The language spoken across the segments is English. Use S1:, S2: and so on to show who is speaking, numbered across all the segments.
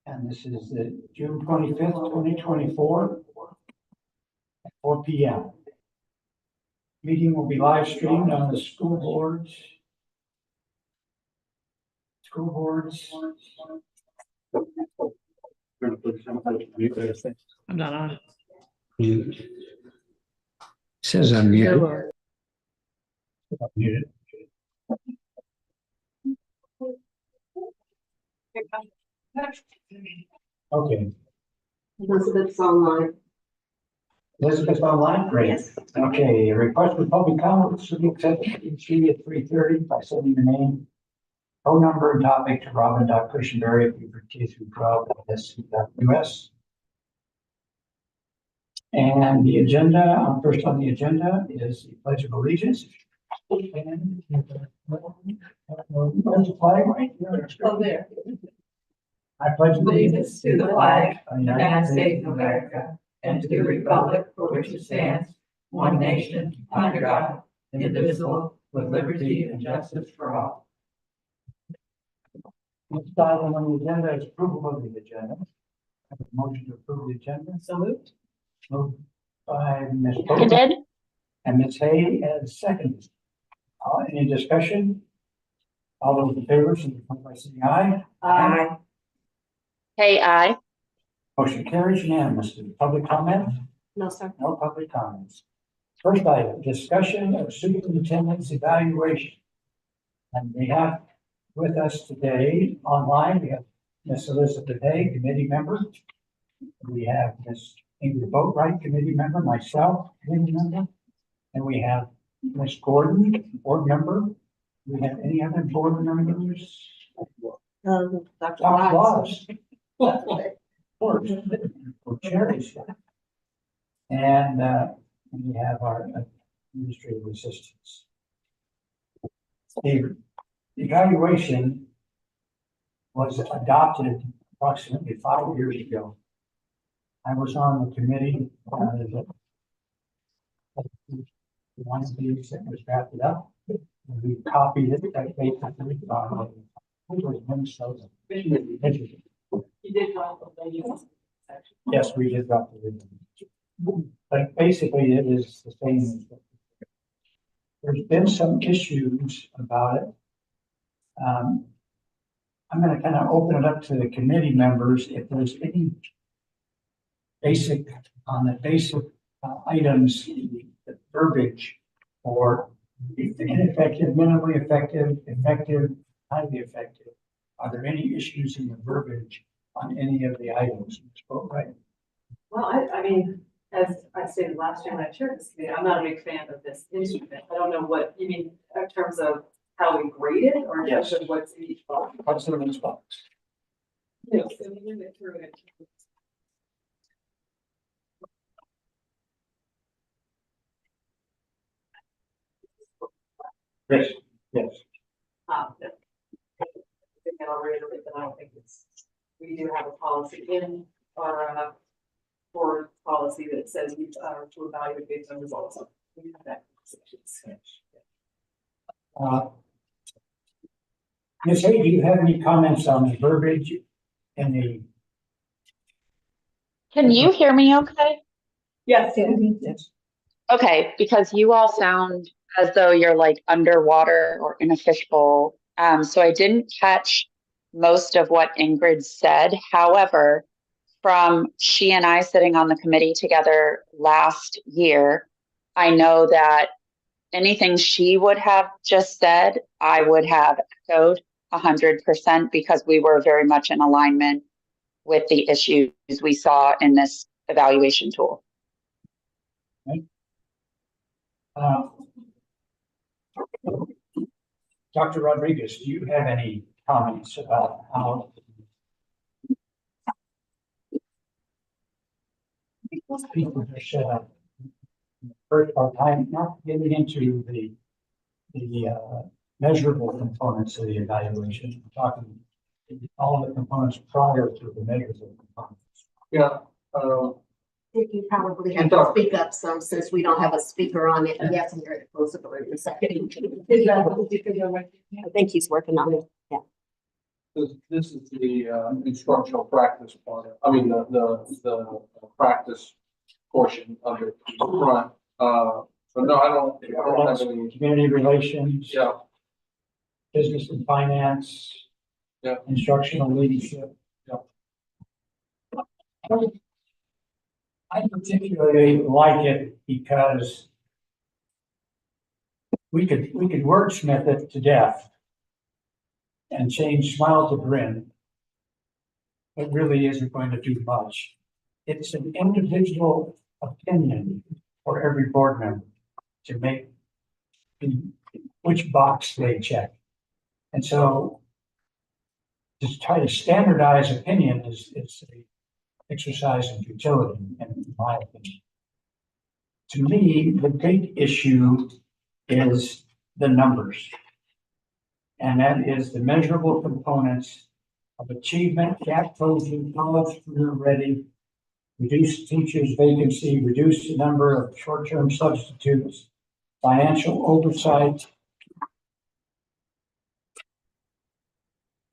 S1: And this is the June 25th, 2024, at 4 p.m. Meeting will be live streamed on the school boards.
S2: I'm not on.
S3: Mute. Says I'm muted.
S1: Muted. Okay.
S4: Elizabeth's online.
S1: Elizabeth online, great.
S4: Yes.
S1: Okay, request for public comment should be accepted at 3:30 by sending your name, phone number, and topic to Robin.Cushenberry at Beaufort K through 12 at SC.US. And the agenda, first on the agenda is the Pledge of Allegiance. And there's a flag right here.
S4: Oh, there.
S1: I pledge
S4: Allegiance to the flag of the United States of America and to the republic for which it stands, one nation, under God, indivisible, with liberty and justice for all.
S1: Next item on the agenda is approval of the agenda. I have a motion to approve the agenda.
S4: So moved.
S1: Moved by Ms.
S5: You
S1: Bowman
S5: did?
S1: and Ms. Hay as second. Any discussion? All those in favor, signify by saying aye.
S4: Aye.
S5: Hey, aye.
S1: Motion carries unanimously. Public comment?
S4: No, sir.
S1: No public comments. First item, discussion of superintendent's evaluation. And we have with us today online, we have Ms. Elizabeth Hay, committee member. We have Ms. Ingrid Boatwright, committee member, myself, committee member. And we have Ms. Gordon, board member. Do we have any other board members?
S4: Dr.
S1: Dr.
S4: Watts.
S1: Laws. Of course, for charities. And we have our administrative assistants. The evaluation was adopted approximately 5 years ago. I was on the committee, one of these that was drafted up. We copied it, basically, Minnesota.
S4: You did well.
S1: Yes, we did drop the video. But basically it is the same. There's been some issues about it. I'm going to kind of open it up to the committee members. If there's any basic, on the basic items, the verbiage or ineffective, minimally effective, effective, highly effective. Are there any issues in the verbiage on any of the items? Right.
S6: Well, I mean, as I stated last year when I chaired this committee, I'm not a big fan of this instrument. I don't know what you mean in terms of how we grade it or in terms of what's in each box.
S1: What's in each box?
S6: Yes, so we went through it.
S1: Yes, yes.
S6: I think I'll reiterate that I don't think we do have a policy in our board policy that says we are to evaluate based on results. We have that.
S1: Ms. Hay, do you have any comments on the verbiage in the?
S5: Can you hear me okay?
S6: Yes.
S1: Yes.
S5: Okay, because you all sound as though you're like underwater or in a fishbowl. So I didn't catch most of what Ingrid said. However, from she and I sitting on the committee together last year, I know that anything she would have just said, I would have echoed 100% because we were very much in alignment with the issues we saw in this evaluation tool.
S1: Okay. Dr. Rodriguez, do you have any comments about how people are set up? First part, I'm not getting into the measurable components of the evaluation. I'm talking all the components prior to the measurable components.
S7: Yeah,
S4: You probably have to speak up some since we don't have a speaker on it. Yes, I'm very close to the second. I think he's working on it. Yeah.
S2: This is the instructional practice part, I mean, the practice portion of it front. So no, I don't have any,
S1: Community relations.
S2: yeah,
S1: Business and finance.
S2: Yeah.
S1: Instructional leadership.
S2: Yeah.
S1: I particularly like it because we could wordsmith it to death and change smile to grin. It really isn't going to do much. It's an individual opinion for every board member to make which box they check. And so to try to standardize opinion is an exercise in futility, in my opinion. To me, the big issue is the numbers. And that is the measurable components of achievement, gap closing, college career ready, reduce teachers vacancy, reduce the number of short-term substitutes, financial oversight,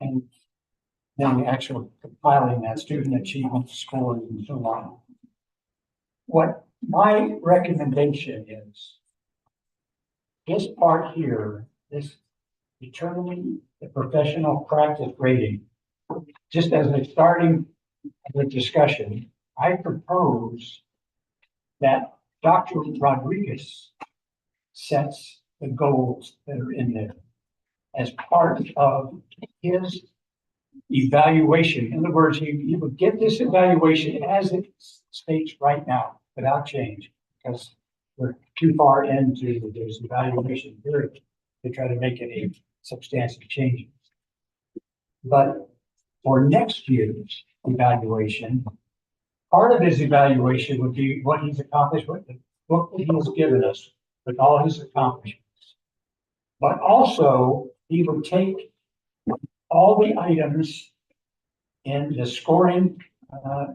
S1: and then the actual compiling that student achievement scores and so on. What my recommendation is, this part here, this determining the professional practice rating, just as a starting discussion, I propose that Dr. Rodriguez sets the goals that are in there as part of his evaluation. In other words, he would get this evaluation as it states right now without change, because we're too far into this evaluation period to try to make any substantial changes. But for next year's evaluation, part of his evaluation would be what he's accomplished with the book that he has given us with all his accomplishments. But also, he would take all the items in the scoring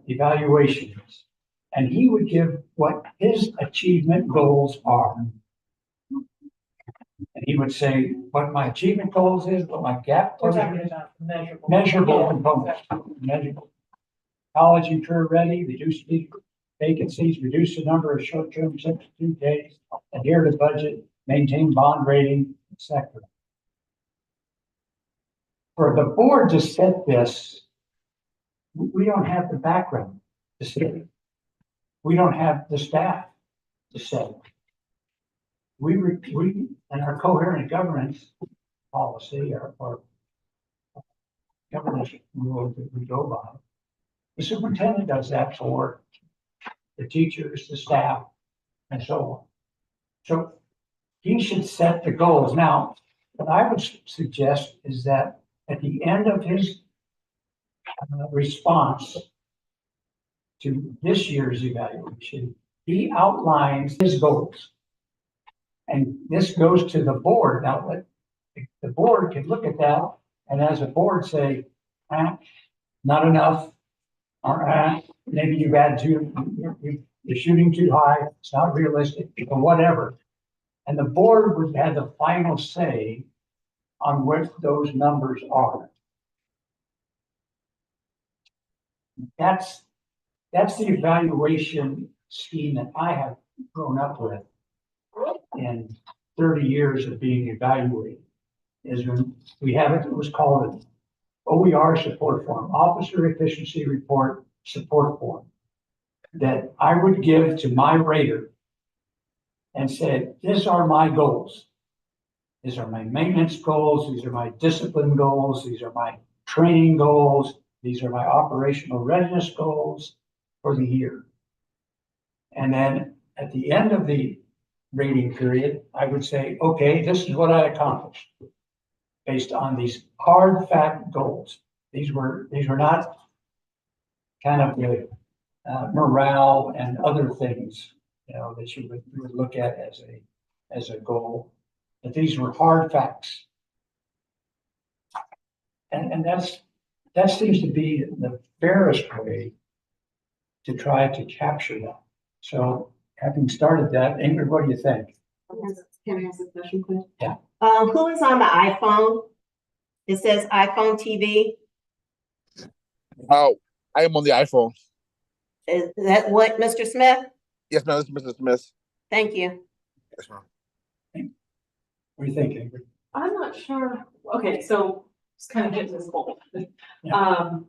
S1: evaluations, and he would give what his achievement goals are. And he would say what my achievement goals is, what my gap
S6: We're
S1: closure
S6: talking
S1: is,
S6: about measurable.
S1: measurable components, measurable. College and career ready, reduce vacancies, reduce the number of short-term substitute days, adhere to budget, maintain bond rating, etc. For the board to set this, we don't have the background to set it. We don't have the staff to set it. We and our coherent governance policy or governance rules that we go by, the superintendent does that for the teachers, the staff, and so on. So he should set the goals. Now, what I would suggest is that at the end of his response to this year's evaluation, he outlines his goals. And this goes to the board. Now, the board can look at that and as a board say, not enough, or maybe you've had you're shooting too high, it's not realistic, or whatever. And the board would have the final say on what those numbers are. That's the evaluation scheme that I have grown up with in 30 years of being evaluated. Is when we have it was called an OER support form, Officer Efficiency Report Support Form, that I would give to my rater and said, these are my goals. These are my maintenance goals. These are my discipline goals. These are my training goals. These are my operational readiness goals for the year. And then at the end of the rating period, I would say, okay, this is what I accomplished based on these hard fact goals. These were not kind of the morale and other things, that you would look at as a goal. But these were hard facts. And that seems to be the fairest way to try to capture that. So having started that, Ingrid, what do you think?
S7: Can I ask a question, please?
S1: Yeah.
S7: Who is on the iPhone? It says iPhone TV. Oh, I am on the iPhone.
S8: Is that what, Mr. Smith?
S7: Yes, ma'am. This is Mr. Smith.
S8: Thank you.
S7: Yes, ma'am.
S1: What do you think, Ingrid?
S6: I'm not sure, okay, so just kind of get this goal.
S1: Yeah.
S6: Um,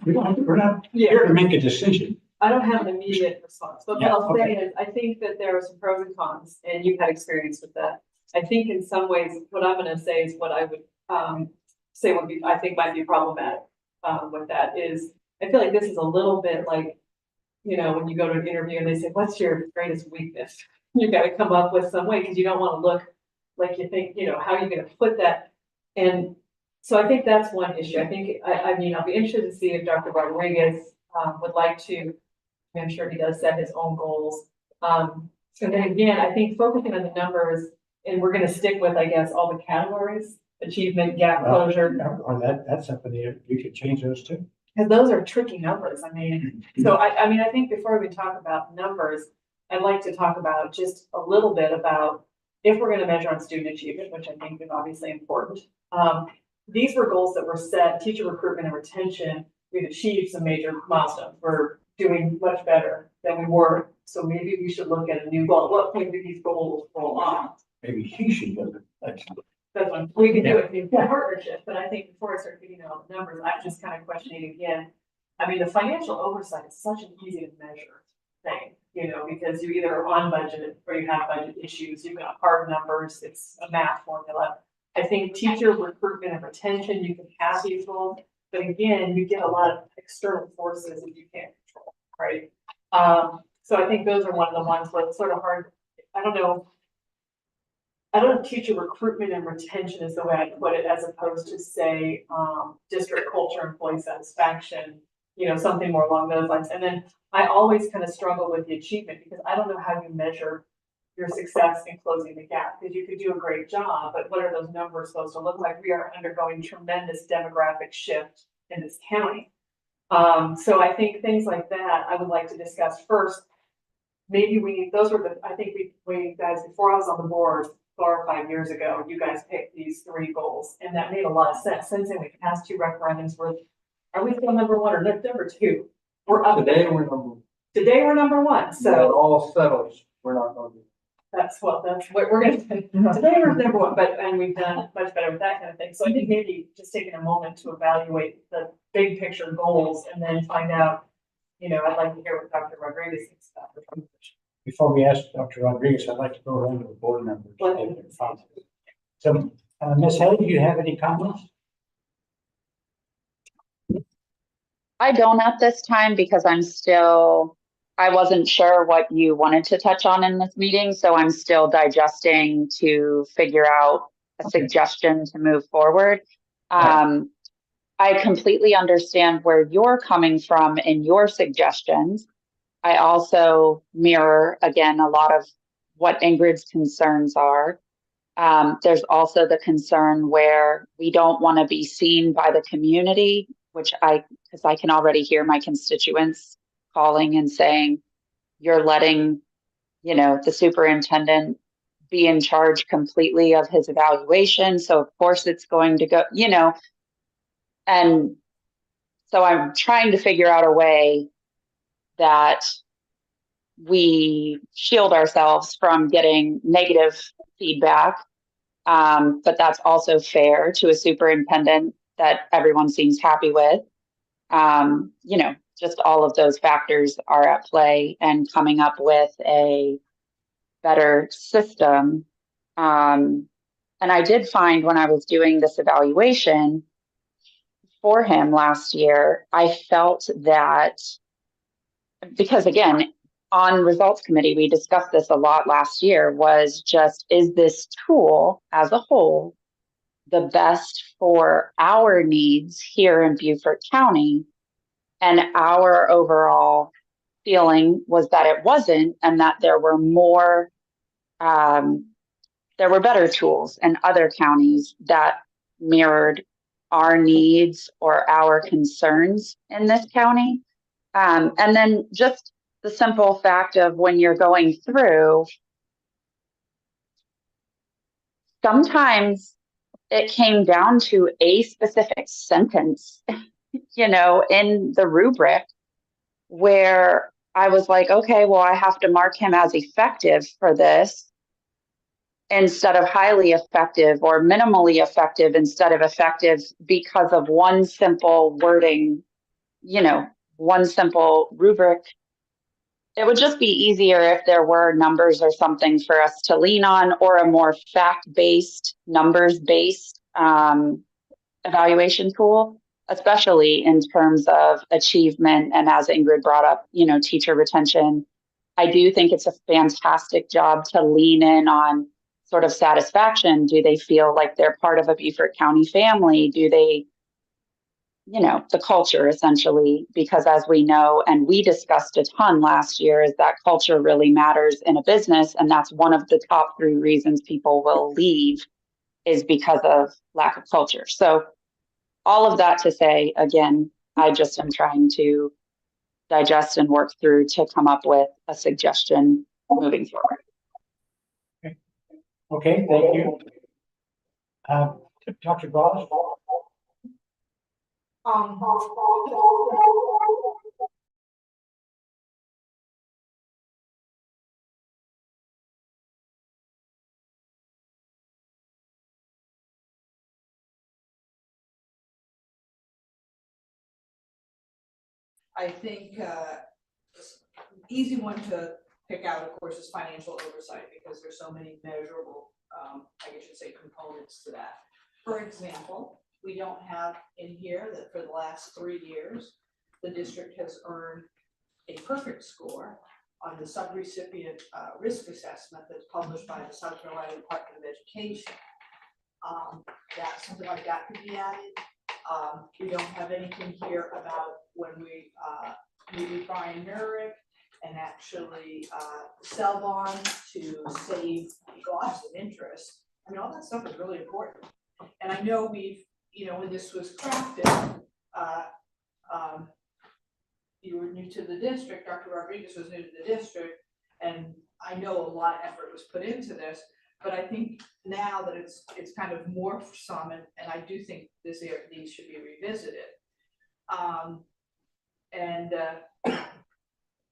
S1: We're not
S6: yeah,
S1: here to make a decision.
S6: I don't have an immediate response, but what
S1: Yeah,
S6: I'll say
S1: okay.
S6: is, I think that there are some pros and cons, and you've had experience with that. I think in some ways, what I'm gonna say is what I would, say would be, I think might be problematic, with that is, I feel like this is a little bit like, you know, when you go to an interview and they say, what's your greatest weakness? You gotta come up with some way, because you don't wanna look like you think, you know, how are you gonna put that? And so I think that's one issue. I think, I mean, I'll be interested to see if Dr. Rodriguez, would like to, I'm sure he does set his own goals. And then again, I think focusing on the numbers, and we're gonna stick with, I guess, all the categories, achievement, gap closure,
S1: Or that's something that you could change those too.
S6: because those are tricky numbers. I mean, so I mean, I think before we talk about numbers, I'd like to talk about just a little bit about if we're gonna measure on student achievement, which I think is obviously important. These were goals that were set, teacher recruitment and retention. We've achieved some major milestones. We're doing much better than we were. So maybe we should look at a new goal. At what point do these goals roll off?
S1: Maybe he should go to that.
S6: That's one, we can do it in partnership, but I think before I start getting all the numbers, I'm just kind of questioning again. I mean, the financial oversight is such an easy to measure thing, you know, because you either are on budget or you have budget issues, you've got hard numbers, it's a math formula. I think teacher recruitment and retention, you can have these goals, but again, you get a lot of external forces that you can't control, right? So I think those are one of the ones where it's sort of hard, I don't know teacher recruitment and retention is the way I put it, as opposed to say, district culture, employee satisfaction, you know, something more along those lines. And then I always kind of struggle with the achievement, because I don't know how you measure your success in closing the gap, because you could do a great job, but what are those numbers supposed to look like? We are undergoing tremendous demographic shift in this county. So I think things like that, I would like to discuss first. Maybe those were I think we guys, before I was on the board 4 or 5 years ago, you guys picked these 3 goals, and that made a lot of sense. Since then, we've passed 2 referendums. Are we still number 1 or number 2? We're up.
S2: Today we're
S6: number 1,
S2: so
S6: so
S2: all settles, we're not gonna do.
S6: that's what we're gonna say. Today we're number 1, and we've done much better with that kind of thing. So I think maybe just taking a moment to evaluate the big picture goals and then find out, you know, I'd like to hear what Dr. Rodriguez thinks about the.
S1: Before we ask Dr. Rodriguez, I'd like to go around to the board members. So, Ms. Hay, do you have any comments?
S5: I don't at this time because I wasn't sure what you wanted to touch on in this meeting, so I'm still digesting to figure out a suggestion to move forward. I completely understand where you're coming from in your suggestions. I also mirror, again, a lot of what Ingrid's concerns are. There's also the concern where we don't want to be seen by the community, because I can already hear my constituents calling and saying, you're letting, you know, the superintendent be in charge completely of his evaluation. So of course it's going to go, you know, and so I'm trying to figure out a way that we shield ourselves from getting negative feedback. But that's also fair to a superintendent that everyone seems happy with. You know, just all of those factors are at play, and coming up with a better system. And I did find when I was doing this evaluation for him last year, I felt that, because again, on results committee, we discussed this a lot last year, was just, is this tool as a whole the best for our needs here in Beaufort County? And our overall feeling was that it wasn't, and that there were better tools in other counties that mirrored our needs or our concerns in this county. And then just the simple fact of, when you're going through, sometimes it came down to a specific sentence, in the rubric where I was like, okay, well, I have to mark him as effective for this instead of highly effective, or minimally effective instead of effective, because of one simple wording, one simple rubric. It would just be easier if there were numbers or something for us to lean on, or a more fact-based, numbers-based evaluation tool, especially in terms of achievement. And as Ingrid brought up, teacher retention. I do think it's a fantastic job to lean in on sort of satisfaction. Do they feel like they're part of a Beaufort County family? Do they, the culture essentially, because as we know, and we discussed a ton last year, is that culture really matters in a business. And that's one of the top 3 reasons people will leave, is because of lack of culture. So all of that to say, again, I just am trying to digest and work through to come up with a suggestion moving forward.
S1: Okay, thank you. Dr. Goss?
S9: I think easy one to pick out, of course, is financial oversight, because there's so many measurable, I guess you should say, components to that. For example, we don't have in here that for the last 3 years, the district has earned a perfect score on the subrecipient risk assessment that's published by the South Carolina Department of Education. That something like that could be added. We don't have anything here about when we meet with Brian Nurick and actually sell bonds to save costs and interest. I mean, all that stuff is really important. And I know we've, when this was crafted, you were new to the district, Dr. Rodriguez was new to the district, and I know a lot of effort was put into this. But I think now that it's kind of morphed some, and I do think these should be revisited.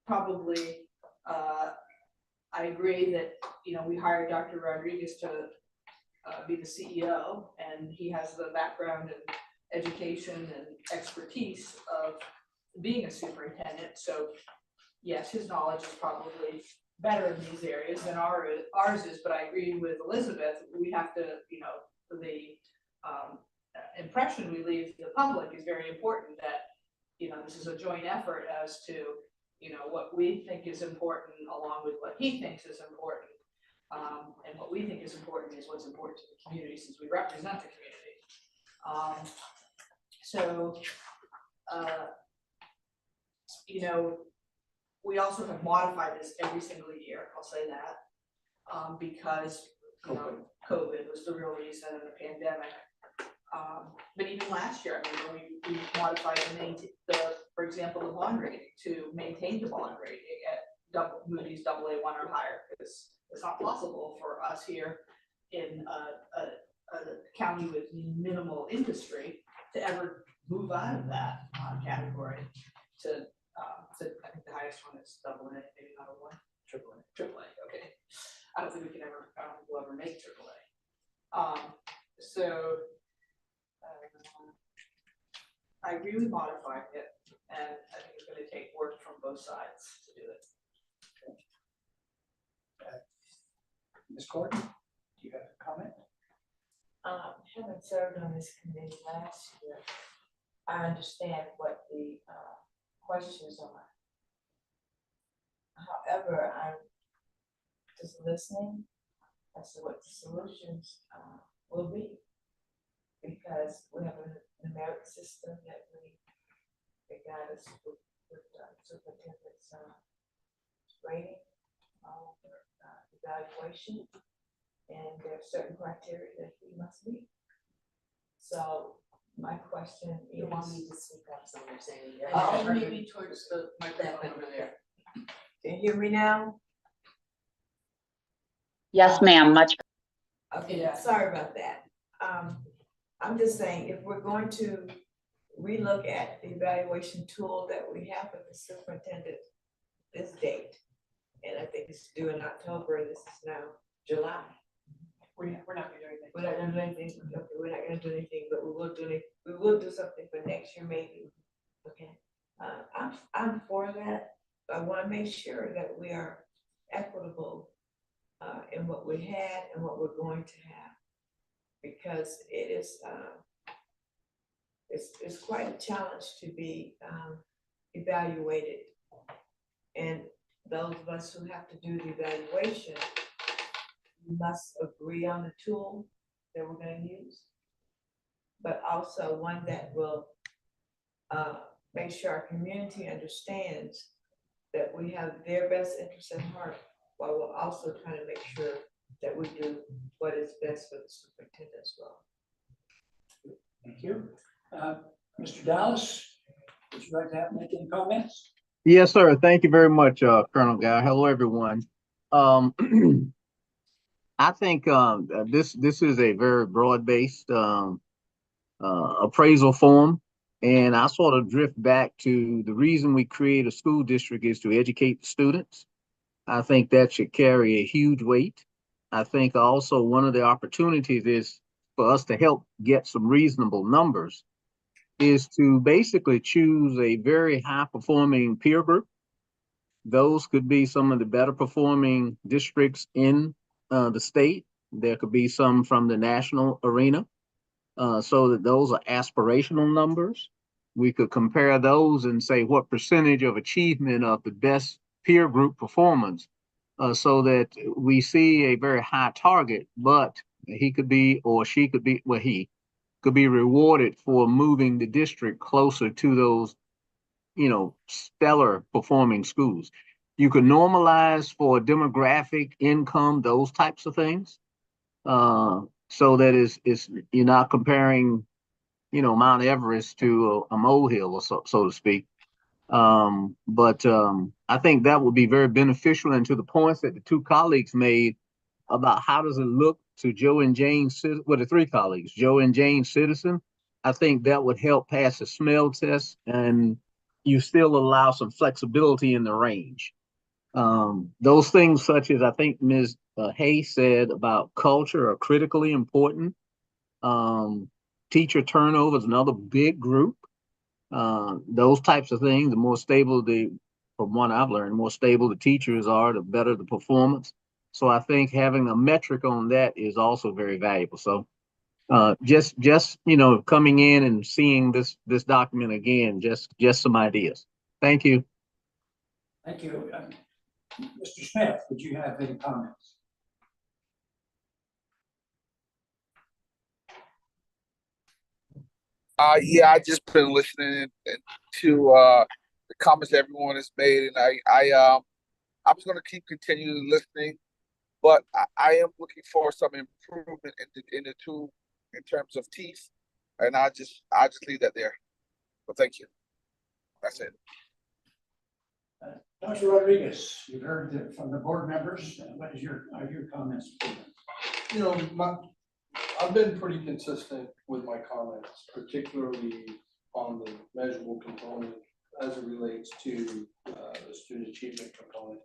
S9: Probably, I agree that, we hired Dr. Rodriguez to be the CEO, and he has the background in education and expertise of being a superintendent. So yes, his knowledge is probably better in these areas than ours is, but I agree with Elizabeth. We have to, the impression we leave the public is very important, that, this is a joint effort as to, what we think is important along with what he thinks is important. And what we think is important is what's important to the community, since we represent the community. We also have modified this every single year, I'll say that, because COVID was the real reason, and the pandemic. But even last year, I remember we modified for example, the bond rating to maintain the bond rating at Moody's AA1 or higher, because it's not possible for us here in a county with minimal industry to ever move out of that category to I think the highest one is AA, maybe not a 1. AAA. Okay. I don't think we can ever, I don't think we'll ever make AAA. I agree with modifying it, and I think it's going to take work from both sides to do it.
S1: Ms. Gordon, do you have a comment?
S4: Having served on this committee last year, I understand what the questions are. However, I'm just listening as to what the solutions will be, because we have a numeric system that guide us with superintendent's rating, evaluation, and there are certain criteria that we must meet. So my question is.
S8: You want me to speak up, so you're saying.
S9: Maybe towards the microphone over there.
S4: Can you hear me now?
S5: Yes, ma'am. Much.
S4: Okay, sorry about that. I'm just saying, if we're going to relook at the evaluation tool that we have for the superintendent this date. And I think it's due in October, and this is now July.
S6: We're not gonna do anything.
S4: We're not gonna do anything, okay, we're not gonna do anything, but we will do something for next year maybe. Okay, I'm for that. I wanna make sure that we are equitable in what we had and what we're going to have. Because it is, it's quite a challenge to be evaluated. And those of us who have to do the evaluation must agree on the tool that we're gonna use, but also one that will make sure our community understands that we have their best interests at heart, while we're also trying to make sure that we do what is best for the superintendent as well.
S1: Thank you. Mr. Dallas, would you like to make any comments?
S10: Yes, sir. Thank you very much, Colonel Guy. Hello, everyone. I think this is a very broad-based appraisal form, and I sort of drift back to the reason we create a school district is to educate the students. I think that should carry a huge weight. I think also one of the opportunities is for us to help get some reasonable numbers is to basically choose a very high-performing peer group. Those could be some of the better performing districts in the state. There could be some from the national arena, so that those are aspirational numbers. We could compare those and say what percentage of achievement of the best peer group performance, so that we see a very high target, but he could be, or she could be, well, he could be rewarded for moving the district closer to those, stellar performing schools. You could normalize for demographic, income, those types of things. So that is you're not comparing, Mount Everest to a molehill, or so to speak. But I think that would be very beneficial, and to the points that the two colleagues made about how does it look to Joe and Jane, well, the three colleagues, Joe and Jane Citizen, I think that would help pass the smell test, and you still allow some flexibility in the range. Those things such as I think Ms. Hayes said about culture are critically important. Teacher turnover is another big group. Those types of things, the more stable from what I've learned, the more stable the teachers are, the better the performance. So I think having a metric on that is also very valuable. So just coming in and seeing this document again, just some ideas. Thank you.
S1: Thank you. Mr. Smith, would you have any comments?
S7: Yeah, I just been listening to the comments everyone has made, and I'm just gonna continuing listening, but I am looking for some improvement in the two in terms of teeth, and I just leave that there. But thank you. That's it.
S1: Dr. Rodriguez, you've heard from the board members. What is your comments?
S2: I've been pretty consistent with my comments, particularly on the measurable component as it relates to the student achievement component.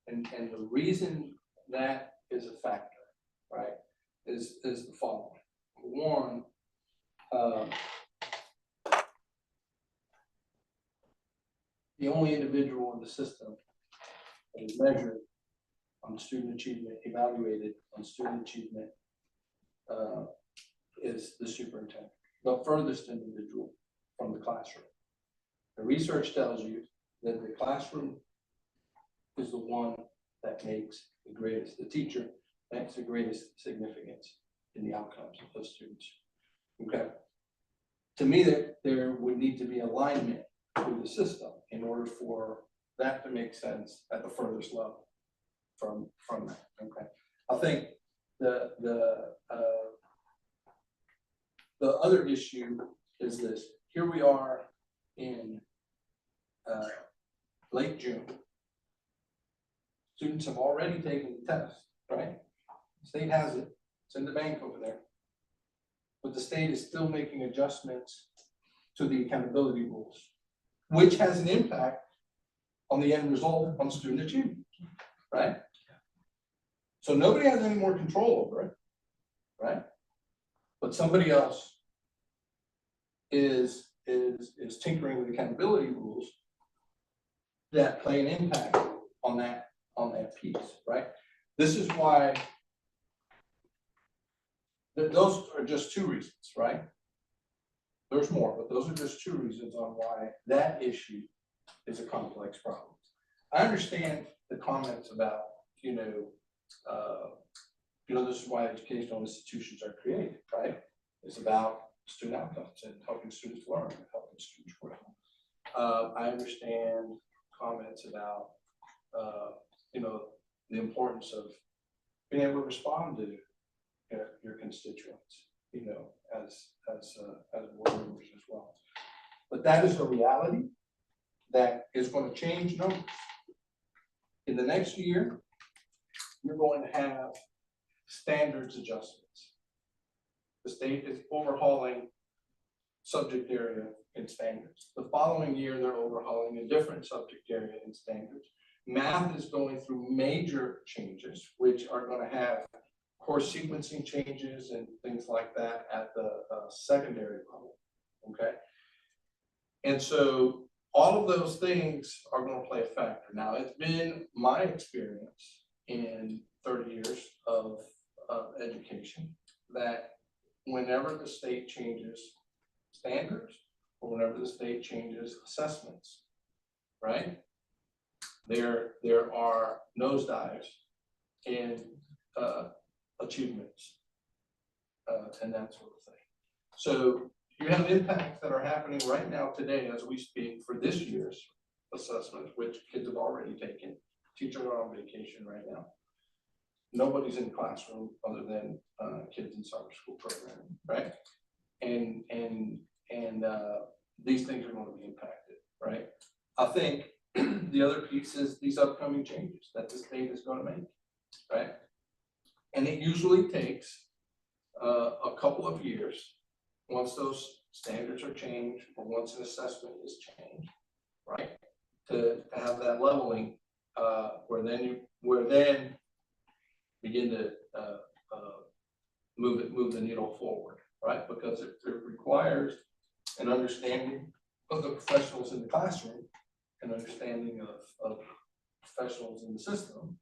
S2: And the reason that is a factor, right, is the following. One, the only individual in the system that is measured on student achievement, evaluated on student achievement, is the superintendent, the furthest individual from the classroom. The research tells you that the classroom is the one that makes the teacher makes the greatest significance in the outcomes of those students. Okay. To me, there would need to be alignment through the system in order for that to make sense at the furthest level from that. Okay. I think the other issue is this. Here we are in late June. Students have already taken the test, right? The state has it. It's in the bank over there. But the state is still making adjustments to the accountability rules, which has an impact on the end result on student achievement, right? So nobody has any more control over it, right? But somebody else is tinkering with accountability rules that play an impact on that piece, right? This is why those are just two reasons, right? There's more, but those are just two reasons on why that issue is a complex problem. I understand the comments about, this is why educational institutions are created, right? It's about student outcomes and helping students learn and helping students grow. I understand comments about, the importance of being able to respond to your constituents, as board members as well. But that is a reality that is going to change numbers. In the next year, you're going to have standards adjustments. The state is overhauling subject area and standards. The following year, they're overhauling a different subject area and standards. Math is going through major changes, which are going to have course sequencing changes and things like that at the secondary level, okay? And so all of those things are going to play a factor. Now, it's been my experience in 30 years of education that whenever the state changes standards or whenever the state changes assessments, right, there are nosedives in achievements and that sort of thing. So you have impacts that are happening right now today as we speak for this year's assessment, which kids have already taken. Teachers are on vacation right now. Nobody's in the classroom other than kids in summer school programming, right? And these things are going to be impacted, right? I think the other piece is these upcoming changes that the state is going to make, right? And it usually takes a couple of years once those standards are changed or once an assessment is changed, right? To have that leveling where then begin to move the needle forward, right? Because it requires an understanding of the professionals in the classroom, an understanding of professionals in the system,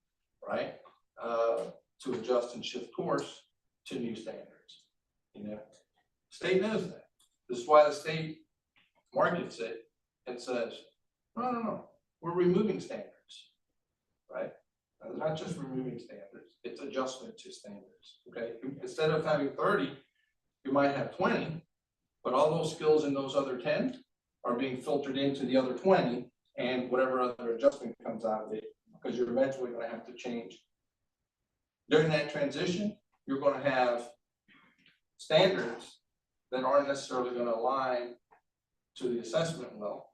S2: right? To adjust and shift course to new standards. State knows that. This is why the state markets it and says, no, we're removing standards, right? Not just removing standards, it's adjustment to standards, okay? Instead of having 30, you might have 20, but all those skills in those other 10 are being filtered into the other 20 and whatever other adjustment comes out of it, because you're eventually going to have to change. During that transition, you're going to have standards that aren't necessarily going to align to the assessment well,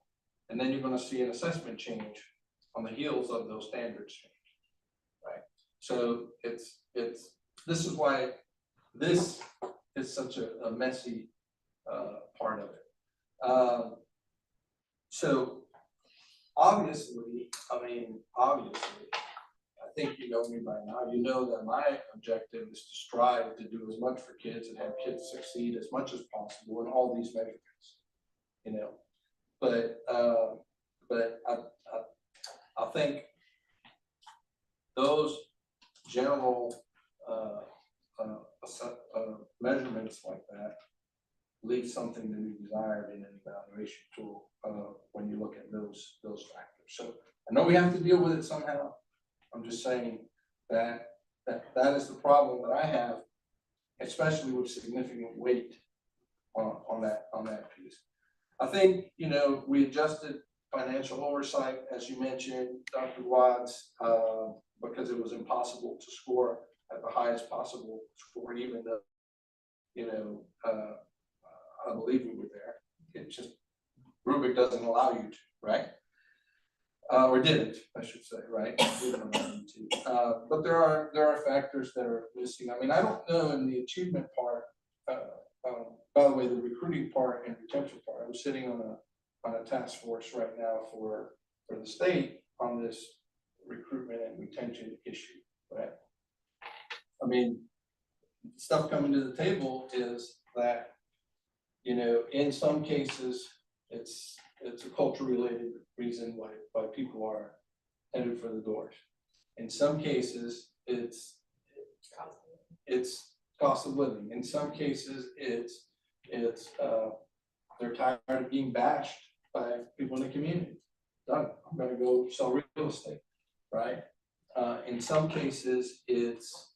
S2: and then you're going to see an assessment change on the heels of those standards change, right? So this is why this is such a messy part of it. So obviously, I think you know me by now. You know that my objective is to strive to do as much for kids and have kids succeed as much as possible in all these measurements. But I think those general measurements like that leave something to be desired in an evaluation tool when you look at those factors. So I know we have to deal with it somehow. I'm just saying that is the problem that I have, especially with significant weight on that piece. I think we adjusted financial oversight, as you mentioned, Dr. Watts, because it was impossible to score at the highest possible score, even though I believe we were there. It just rubric doesn't allow you to, right? Or didn't, I should say, right? Didn't allow you to. But there are factors that are missing. I mean, I don't know in the achievement part, by the way, the recruiting part and retention part, I'm sitting on a task force right now for the state on this recruitment and retention issue, right? I mean, stuff coming to the table is that, in some cases, it's a culture related reason why people are headed for the doors. In some cases, it's cost of living. In some cases, it's they're tired of being bashed by people in the community. Done. I'm gonna go sell real estate, right? In some cases, it's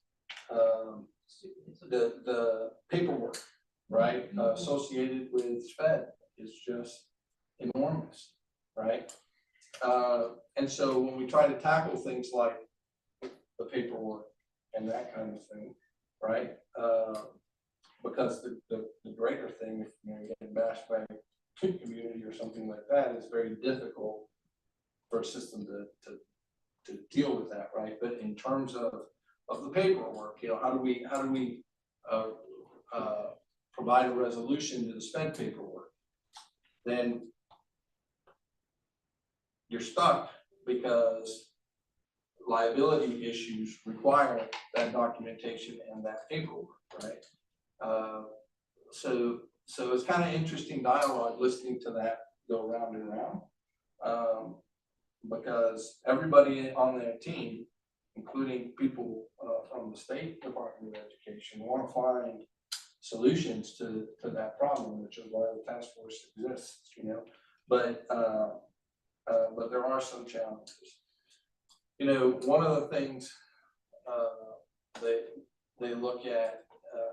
S2: the paperwork, right, associated with SPED is just enormous, right? And so when we try to tackle things like the paperwork and that kind of thing, right? Because the greater thing, if you're getting bashed by a community or something like that, is very difficult for a system to deal with that, right? But in terms of the paperwork, how do we provide a resolution to the sped paperwork? Then you're stuck because liability issues require that documentation and that paperwork, right? So it's kind of interesting dialogue listening to that go round and round, because everybody on that team, including people from the State Department of Education, want to find solutions to that problem, which is why the task force exists, But there are some challenges. One of the things they look at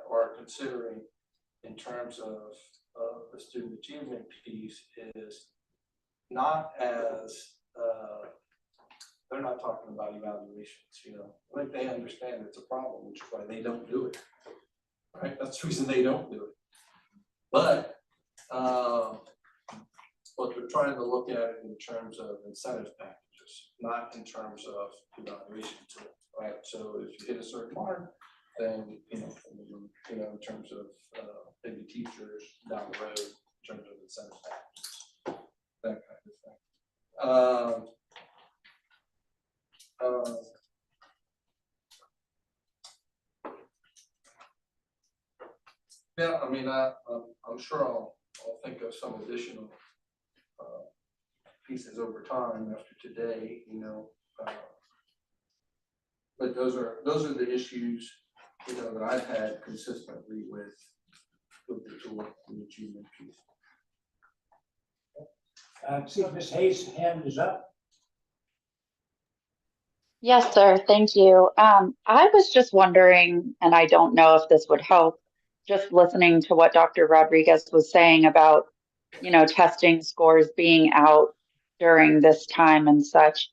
S2: or are considering in terms of the student achievement piece is not as they're not talking about evaluations. I think they understand it's a problem, which is why they don't do it. Right? That's the reason they don't do it. But they're trying to look at it in terms of incentive packages, not in terms of evaluation tool, right? So if you hit a certain mark, then in terms of maybe teachers down the road, in terms of incentive packages, that kind of thing. Yeah, I mean, I'm sure I'll think of some additional pieces over time after today, but those are the issues, that I've had consistently with the tool and the achievement piece.
S1: See if Ms. Hayes' hand is up.
S5: Yes, sir. Thank you. I was just wondering, and I don't know if this would help, just listening to what Dr. Rodriguez was saying about, testing scores being out during this time and such.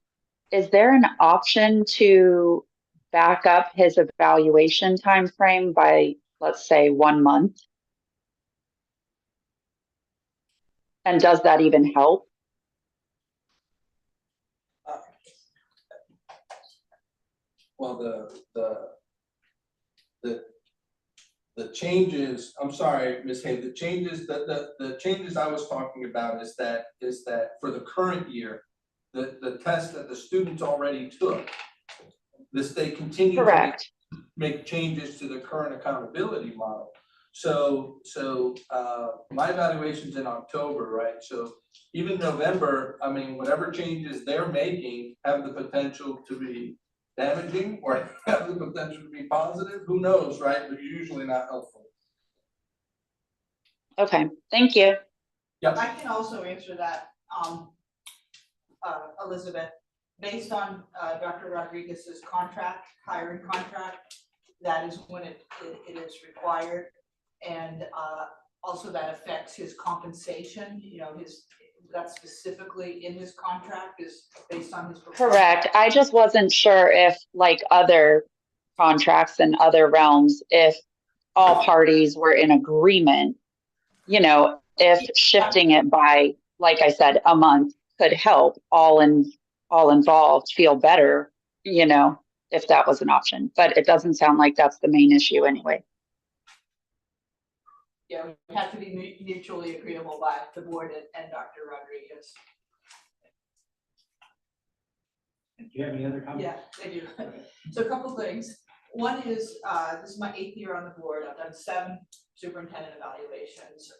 S5: Is there an option to back up his evaluation time frame by, let's say, 1 month? And does that even help?
S2: Well, the changes, I'm sorry, Ms. Hay, the changes I was talking about is that for the current year, the test that the students already took, they continue
S5: Correct.
S2: to make changes to the current accountability model. So my evaluation's in October, right? So even November, I mean, whatever changes they're making have the potential to be damaging or have the potential to be positive. Who knows, right? But usually not helpful.
S5: Okay, thank you.
S2: Yep.
S9: I can also answer that, Elizabeth, based on Dr. Rodriguez's hiring contract, that is when it is required. And also that affects his compensation, that specifically in his contract is based on his performance.
S5: Correct. I just wasn't sure if, like other contracts in other realms, if all parties were in agreement, if shifting it by, like I said, a month could help all involved feel better, if that was an option. But it doesn't sound like that's the main issue anyway.
S9: Yeah, it would have to be mutually agreeable by the board and Dr. Rodriguez.
S1: Do you have any other comments?
S9: Yeah, I do. So a couple things. One is, this is my 8th year on the board. I've done 7 superintendent evaluations.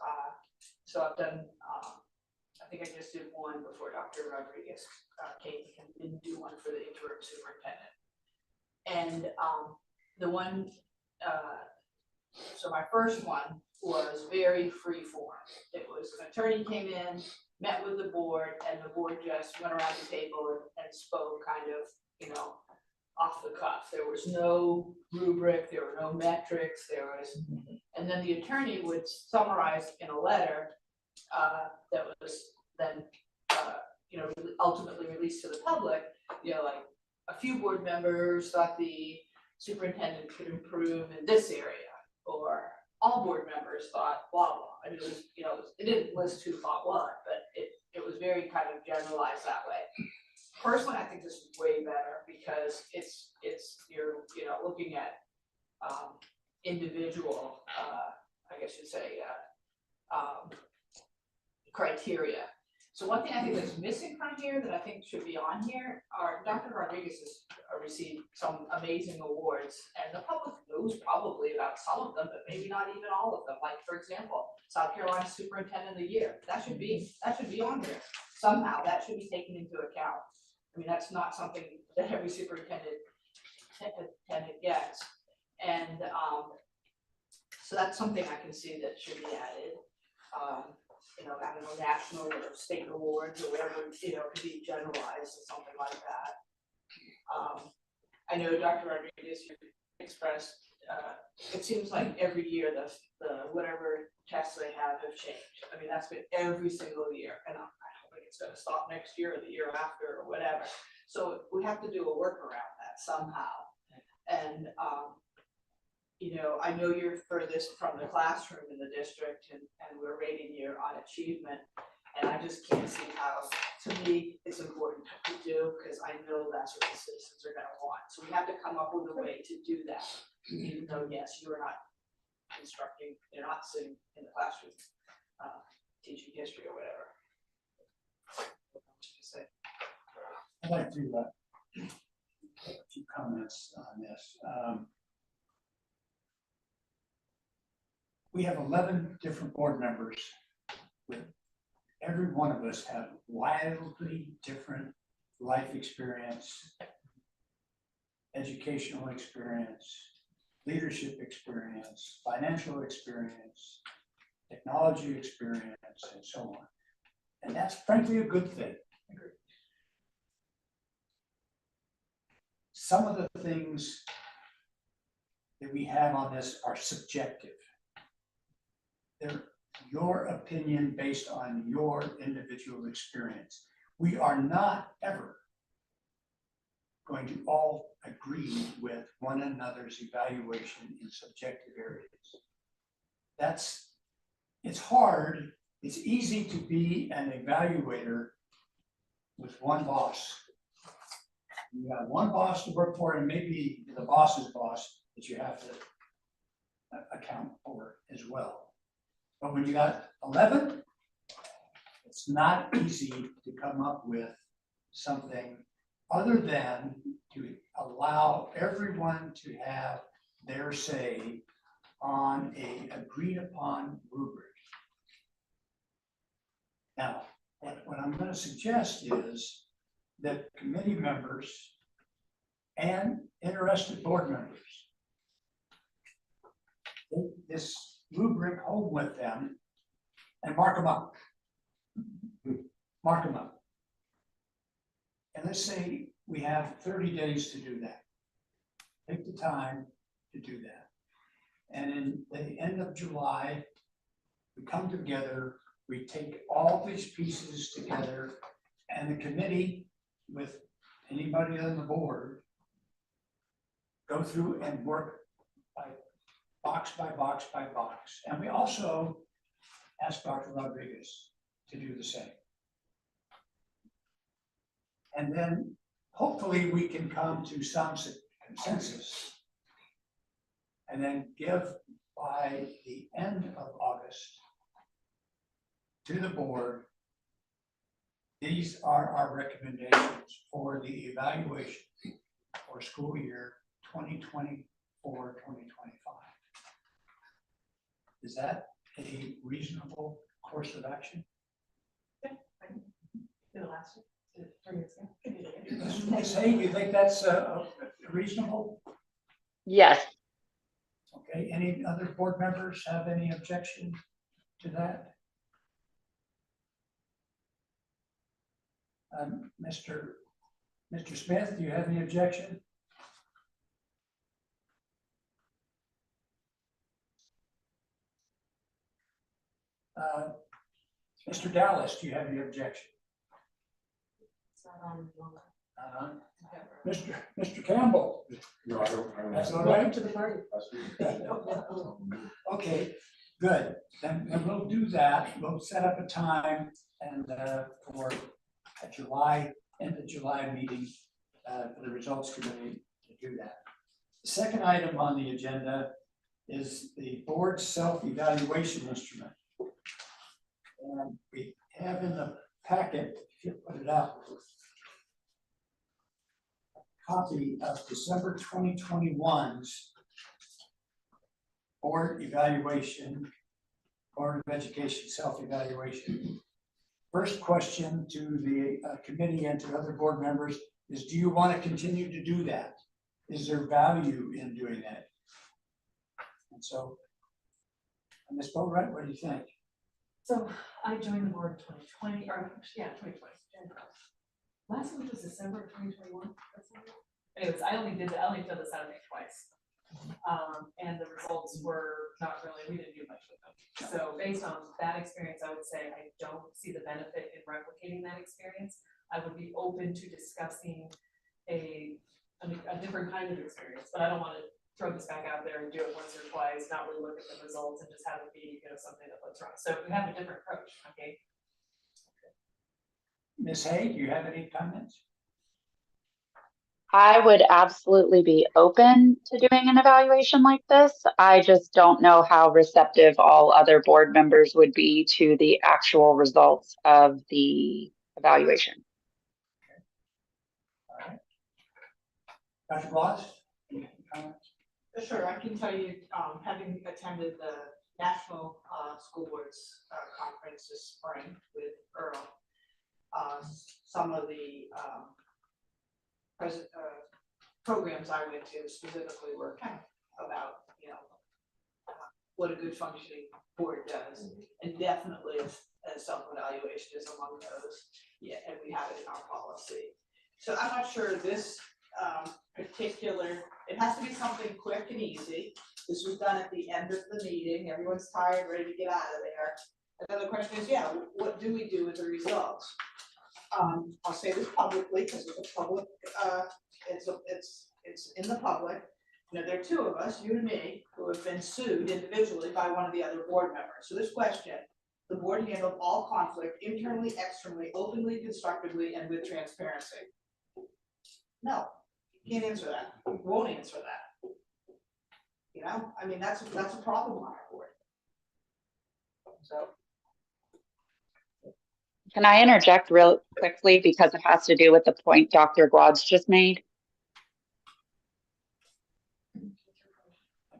S9: So I've done, I think I just did 1 before Dr. Rodriguez came and didn't do 1 for the interim superintendent. And the one, so my first one was very free form. It was an attorney came in, met with the board, and the board just went around the table and spoke kind of, you know, off the cuff. There was no rubric, there were no metrics, there was, and then the attorney would summarize in a letter that was then, you know, ultimately released to the public. You know, like a few board members thought the superintendent could improve in this area, or all board members thought blah blah. I mean, it was, you know, it didn't list who thought what, but it was very kind of generalized that way. Personally, I think this is way better because it's you're, you know, looking at individual, I guess you'd say, criteria. So one thing I think that's missing from here that I think should be on here are Dr. Rodriguez has received some amazing awards, and the public knows probably about some of them, but maybe not even all of them. Like, for example, South Carolina Superintendent of the Year. That should be on here. Somehow that should be taken into account. I mean, that's not something that every superintendent gets. And so that's something I can see that should be added. You know, I don't know, national or state awards or whatever, you know, could be generalized or something like that. I know Dr. Rodriguez expressed, it seems like every year the whatever tests they have changed. I mean, that's been every single year, and I don't think it's gonna stop next year or the year after or whatever. So we have to do a work around that somehow. And you know, I know you're furthest from the classroom in the district, and we're rating you on achievement. And I just can't see how, to me, it's important to do, because I know that's what the citizens are gonna want. So we have to come up with a way to do that, even though, yes, you are not instructing, you're not sitting in the classroom, teaching history or whatever.
S1: I'd like to make a few comments on this. We have 11 different board members with every one of us have wildly different life experience, educational experience, leadership experience, financial experience, technology experience, and so on. And that's frankly a good thing. Some of the things that we have on this are subjective. They're your opinion based on your individual experience. We are not ever going to all agree with one another's evaluation in subjective areas. It's hard. It's easy to be an evaluator with one boss. You got one boss to work for, and maybe the boss's boss that you have to account for as well. But when you got 11, it's not easy to come up with something other than to allow everyone to have their say on a agreed upon rubric. Now, what I'm going to suggest is that committee members and interested board members take this rubric home with them and mark them up. Mark them up. And let's say we have 30 days to do that. Take the time to do that. And in the end of July, we come together, we take all these pieces together, and the committee, with anybody on the board, go through and work by box by box by box. And we also ask Dr. Rodriguez to do the same. And then hopefully we can come to some consensus and then give by the end of August to the board. These are our recommendations for the evaluation for school year 2024-2025. Is that a reasonable course of action?
S6: The last year, 3 years ago.
S1: Ms. Hay, do you think that's reasonable?
S5: Yes.
S1: Okay, any other board members have any objection to that? Mr. Smith, do you have any objection? Mr. Dallas, do you have any objection? Mr. Campbell?
S11: No, I don't.
S1: That's all right?
S6: To the party.
S1: Okay, good. Then we'll do that. We'll set up a time and for a July, end of July meeting for the results committee to do that. The second item on the agenda is the board self-evaluation instrument. And we have in the packet, if you put it up, a copy of December 2021's board evaluation, Board of Education self-evaluation. First question to the committee and to other board members is, do you want to continue to do that? Is there value in doing that? And so, Ms. Boatright, what do you think?
S6: So I joined the board in 2020, or yeah, 2020. Last one was December of 2021. Anyways, I only did this out of me twice. And the results were not really, we didn't do much with them. So based on that experience, I would say I don't see the benefit in replicating that experience. I would be open to discussing a different kind of experience, but I don't want to throw this back out there and do it once or twice, not really look at the results and just have it be, something that looks wrong. So we have a different approach, okay?
S1: Ms. Hay, do you have any comments?
S5: I would absolutely be open to doing an evaluation like this. I just don't know how receptive all other board members would be to the actual results of the evaluation.
S1: All right. Dr. Bloss, any comments?
S9: Sure, I can tell you, having attended the National School Boards Conference this spring with Earl, some of the programs I went to specifically were kind of about, what a good functioning board does. And definitely a self-evaluation is among those. Yeah, and we have it in our policy. So I'm not sure this particular, it has to be something quick and easy. This was done at the end of the meeting. Everyone's tired, ready to get out of there. And then the question is, what do we do with the results? I'll say this publicly because it's a public, it's in the public. There are two of us, you and me, who have been sued individually by one of the other board members. So this question, the board handled all conflict internally, externally, openly, constructively, and with transparency. No, you can't answer that. Won't answer that. That's a problem on our board. So.
S5: Can I interject real quickly because it has to do with the point Dr. Gwad's just made?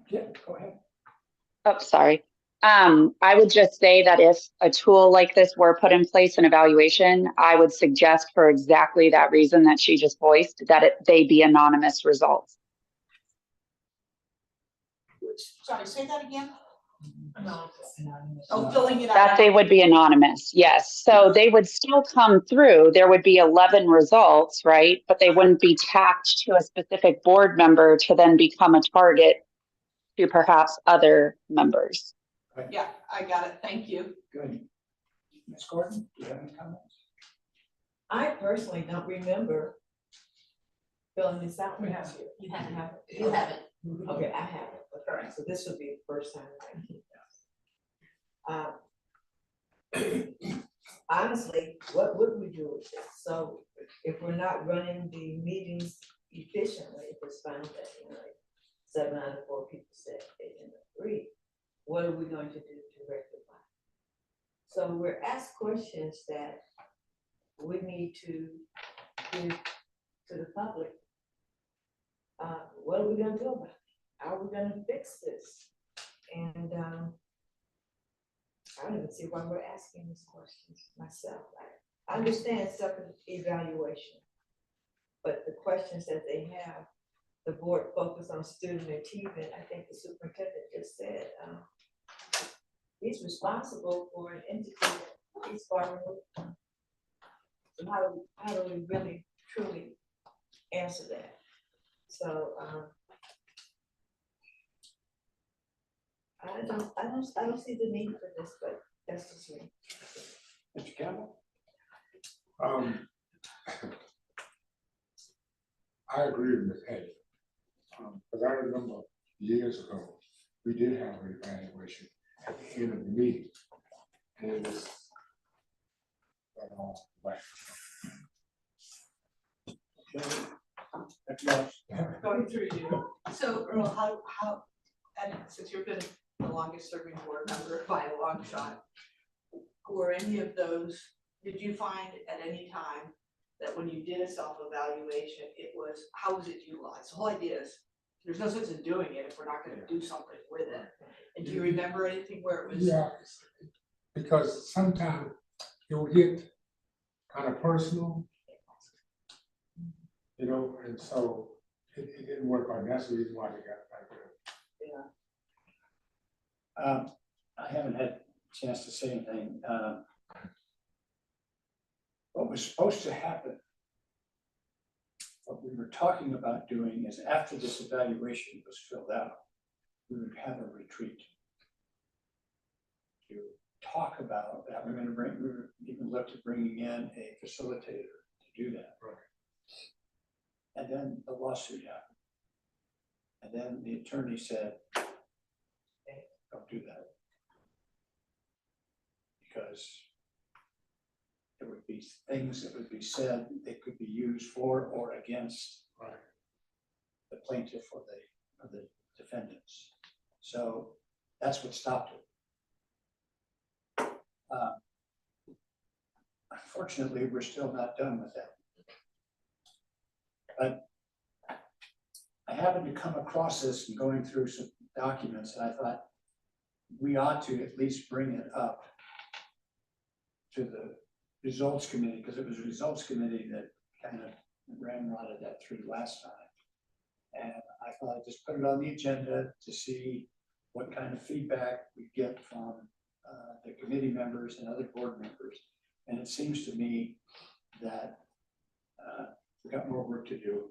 S1: Yeah, go ahead.
S5: Oh, sorry. I would just say that if a tool like this were put in place in evaluation, I would suggest for exactly that reason that she just voiced, that they be anonymous results.
S9: Sorry, say that again? Oh, filling it out.
S5: That they would be anonymous, yes. So they would still come through. There would be 11 results, right? But they wouldn't be tacked to a specific board member to then become a target to perhaps other members.
S9: Yeah, I got it. Thank you.
S1: Good. Ms. Gordon, do you have any comments?
S4: I personally don't remember filling this out.
S6: We have to. You have to have it. You have it.
S4: Okay, I have it. Okay, so this would be the first time I honestly, what would we do with this? So if we're not running the meetings efficiently, if it's found that, like 7 out of 4 people said they didn't agree, what are we going to do to rectify? So we're asked questions that we need to give to the public. What are we gonna do about it? How are we gonna fix this? And I don't even see why we're asking these questions myself. I understand self-evaluation, but the questions that they have, the board focused on student achievement. I think the superintendent just said, he's responsible for an entity that he's borrowing. So how do we really truly answer that? So I don't see the need for this, but that's just me.
S1: Mr. Campbell?
S11: I agree with Ms. Hay. Because I remember years ago, we did have an evaluation at the end of the meeting. And it was like,
S9: Going through you. So Earl, how, and since you've been the longest serving board member by a long shot, were any of those, did you find at any time that when you did a self-evaluation, it was, how was it utilized? The whole idea is, there's no sense in doing it if we're not gonna do something with it. And do you remember anything where it was?
S11: yeah, because sometimes it will get kind of personal, you know, and so it didn't work on. That's the reason why they got like that.
S1: I haven't had a chance to say anything. What was supposed to happen, what we were talking about doing is after this evaluation was filled out, we would have a retreat to talk about that. We were even looked at bringing in a facilitator to do that.
S11: Right.
S1: And then the lawsuit happened. And then the attorney said, hey, don't do that. Because there would be things that would be said that could be used for or against the plaintiff or the defendants. So that's what stopped it. Unfortunately, we're still not done with that. But I happened to come across this and going through some documents, and I thought we ought to at least bring it up to the results committee, because it was the results committee that kind of ramrodded that through last time. And I thought I'd just put it on the agenda to see what kind of feedback we get from the committee members and other board members. And it seems to me that we've got more work to do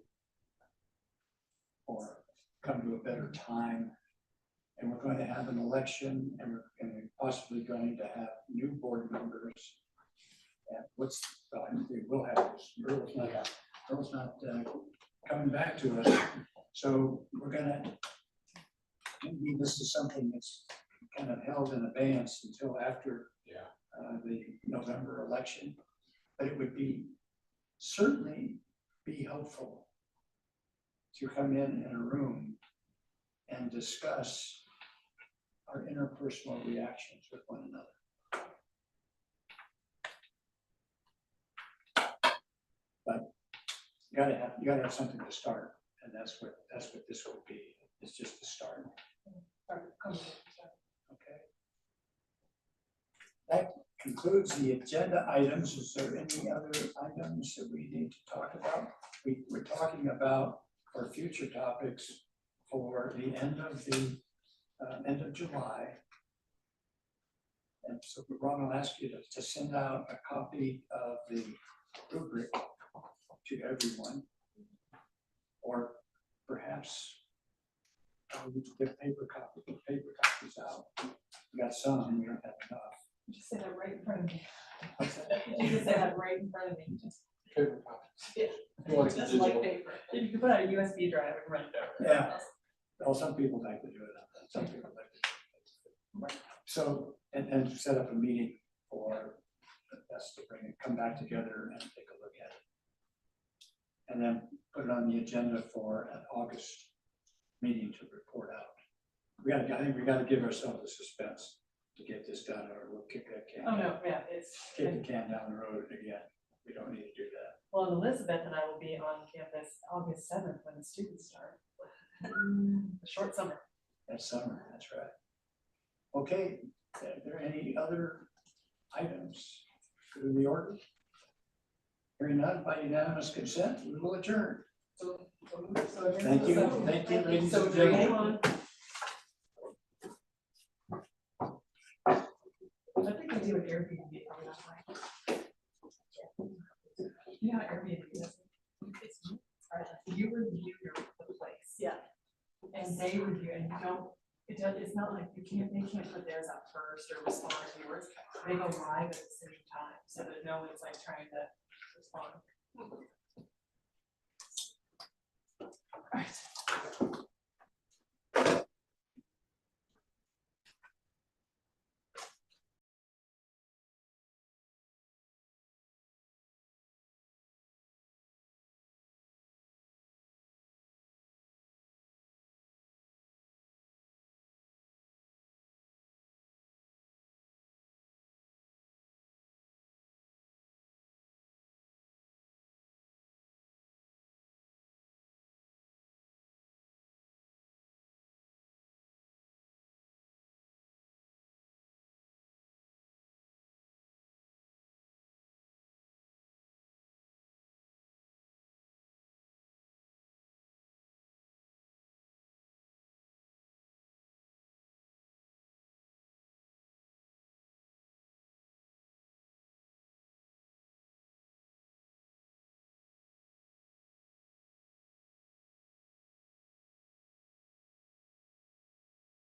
S1: or come to a better time. And we're going to have an election, and we're possibly going to have new board members. And we will have this. Earl's not coming back to us. So we're gonna, maybe this is something that's kind of held in abeyance until after the November election. But it would certainly be helpful to come in a room and discuss our interpersonal reactions with one another. But you gotta have something to start, and that's what this will be. It's just the start. Okay. That concludes the agenda items. Is there any other items that we need to talk about? We're talking about our future topics for the end of July. And so Ron will ask you to send out a copy of the rubric to everyone, or perhaps we could get paper copies out. We got some, we don't have enough.
S6: Just say that right in front of me.
S1: What's that?
S6: You just say that right in front of me. Just,
S2: Paper copies.
S6: yeah.
S2: Who wants
S6: Just
S2: digital?
S6: like paper. You can put out a USB drive and run it over.
S1: Yeah. Well, some people like to do it. Some people like to do it. So, and set up a meeting for us to come back together and take a look at it. And then put it on the agenda for an August meeting to report out. I think we gotta give ourselves the suspense to get this done, or we'll kick that can.
S6: Oh, no, yeah, it's,
S1: Kick the can down the road again. We don't need to do that.
S6: well, Elizabeth and I will be on campus August 7th when the students start. A short summer.
S1: That's summer, that's right. Okay, are there any other items to the order? Hearing none, by unanimous consent, we will adjourn. Thank you, ladies
S6: So
S1: and
S6: hang
S1: gentlemen.
S6: on. I think we do an Airbnb on that way. Yeah, Airbnb is. You review the place. Yeah. And they review, and you don't, it's not like they can't put theirs up first or respond to yours. They go live at the same time, so that no one's like trying to respond.